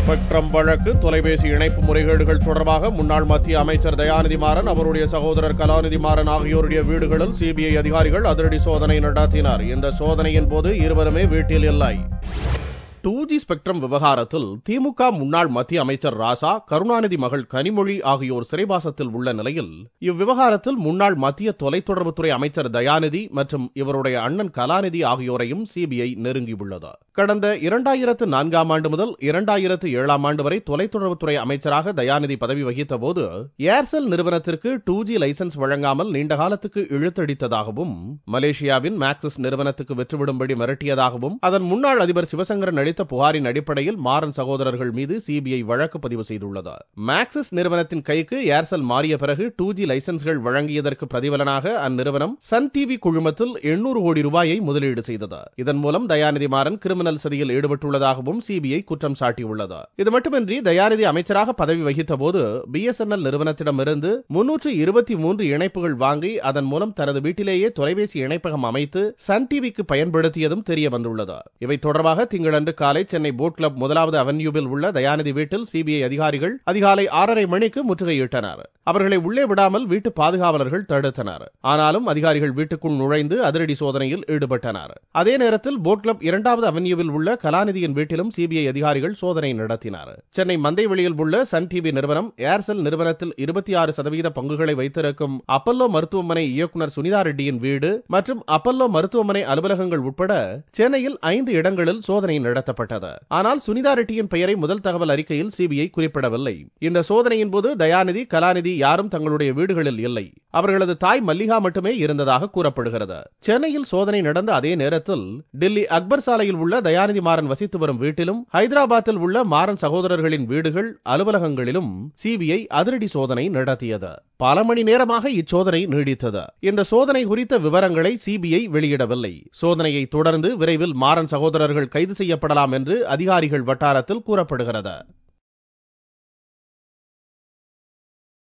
Spectrum வழக்கு தொலைபேசி இணைப்பு முறைகேடுகள் தொடர்பாக முன்னாள் மத்திய அமைச்சர் தயாநிதி மாறன், அவருடைய சகோதரர் கலாநிதி மாறன் ஆகியோருடைய வீடுகளில் சிபிஐ அதிகாரிகள் அதிரடி சோதனை நடத்தினர். இந்த சோதனையின் போது இருவருமே வீட்டில் இல்லை. 2G ஸ்பெக்ட்ரம் விவகாரத்தில் திமுக முன்னாள் மத்திய அமைச்சர் ராசா, கருணாநிதி மகள் கனிமொழி ஆகியோர் சிறைவாசத்தில் உள்ள நிலையில் இவ்விவகாரத்தில் முன்னாள் மத்திய தொலைத்தொடர்புத்துறை அமைச்சர் தயாநிதி மற்றும் இவருடைய அண்ணன் கலாநிதி ஆகியோரையும் சிபிஐ நெருங்கியுள்ளது. கடந்த 2004 ஆண்டு முதல் 2007 ஆண்டு வரை தொலைத்தொடர்புத்துறை அமைச்சராக தயாநிதி பதவி வகித்த போது ஏர்செல் நிறுவனத்திற்கு 2G லைசன்ஸ் வழங்காமல் நீண்ட காலத்துக்கு இழுத்தடித்ததாகவும், மலேசியாவின் மேக்சிஸ் நிறுவனத்துக்கு விற்றுவிடும்படி மிரட்டியதாகவும் அதன் முன்னாள் அதிபர் சிவசங்கரன் அளித்த புகாரின் அடிப்படையில் மாறன் சகோதரர்கள் மீது சிபிஐ வழக்கு பதிவு செய்துள்ளது. மேக்சிஸ் நிறுவனத்தின் கைக்கு ஏர்செல் மாறிய பிறகு 2G லைசன்ஸ்கள் வழங்கியதற்கு பிரதிபலனாக அந்நிறுவனம் சன் டிவி குழுமத்தில் 800 கோடி ரூபாயை முதலீடு செய்தது. இதன் மூலம் தயாநிதி மாறன் கிரிமினல் சதியில் ஈடுபட்டுள்ளதாகவும் சிபிஐ குற்றம் சாட்டியுள்ளது. இது மட்டுமின்றி தயாநிதி அமைச்சராக பதவி வகித்த போது BSNL நிறுவனத்திடமிருந்து 323 இணைப்புகள் வாங்கி அதன் மூலம் தனது வீட்டிலேயே தொலைபேசி இணைப்பகம் அமைத்து சன் டிவிக்கு பயன்படுத்தியதும் தெரிய வந்துள்ளது. இவை தொடர்பாக திங்களன்று காலை சென்னை போட் கிளப் 1வது அவென்யூவில் உள்ள தயாநிதி வீட்டில் சிபிஐ அதிகாரிகள் அதிகாலை 6:30 மணிக்கு முற்றுகையிட்டனர். அவர்களை உள்ளே விடாமல் வீட்டு பாதுகாவலர்கள் தடுத்தனர். ஆனாலும் அதிகாரிகள் வீட்டுக்குள் நுழைந்து அதிரடி சோதனையில் ஈடுபட்டனர். அதே நேரத்தில் போட் கிளப் 2வது அவென்யூவில் உள்ள கலாநிதியின் வீட்டிலும் சிபிஐ அதிகாரிகள் சோதனை நடத்தினர். சென்னை மந்தைவெளியில் உள்ள சன் டிவி நிறுவனம் ஏர்செல் நிறுவனத்தில் 26% பங்குகளை வைத்திருக்கும் அப்பல்லோ மருத்துவமனை இயக்குநர் சுனிதா ரெட்டியின் வீடு மற்றும் அப்பல்லோ மருத்துவமனை அலுவலகங்கள் உட்பட சென்னையில் 5 இடங்களில் சோதனை நடத்தப்பட்டது. ஆனால் சுனிதா ரெட்டியின் பெயரை முதல் தகவல் அறிக்கையில் சிபிஐ குறிப்பிடவில்லை. இந்த சோதனையின் போது தயாநிதி, கலாநிதி யாரும் தங்களுடைய வீடுகளில் இல்லை. அவர்களது தாய் மல்லிகா மட்டுமே இருந்ததாக கூறப்படுகிறது. சென்னையில் சோதனை நடந்த அதே நேரத்தில் டெல்லி அக்பர் சாலையில் உள்ள தயாநிதி மாறன் வசித்து வரும் வீட்டிலும் ஹைதராபாத்தில் உள்ள மாறன் சகோதரர்களின் வீடுகள், அலுவலகங்களிலும் சிபிஐ அதிரடி சோதனை நடத்தியது. பல மணி நேரமாக இச்சோதனை நீடித்தது. இந்த சோதனை குறித்த விவரங்களை சிபிஐ வெளியிடவில்லை. சோதனையை தொடர்ந்து விரைவில் மாறன் சகோதரர்கள் கைது செய்யப்படலாம் என்று அதிகாரிகள் வட்டாரத்தில் கூறப்படுகிறது.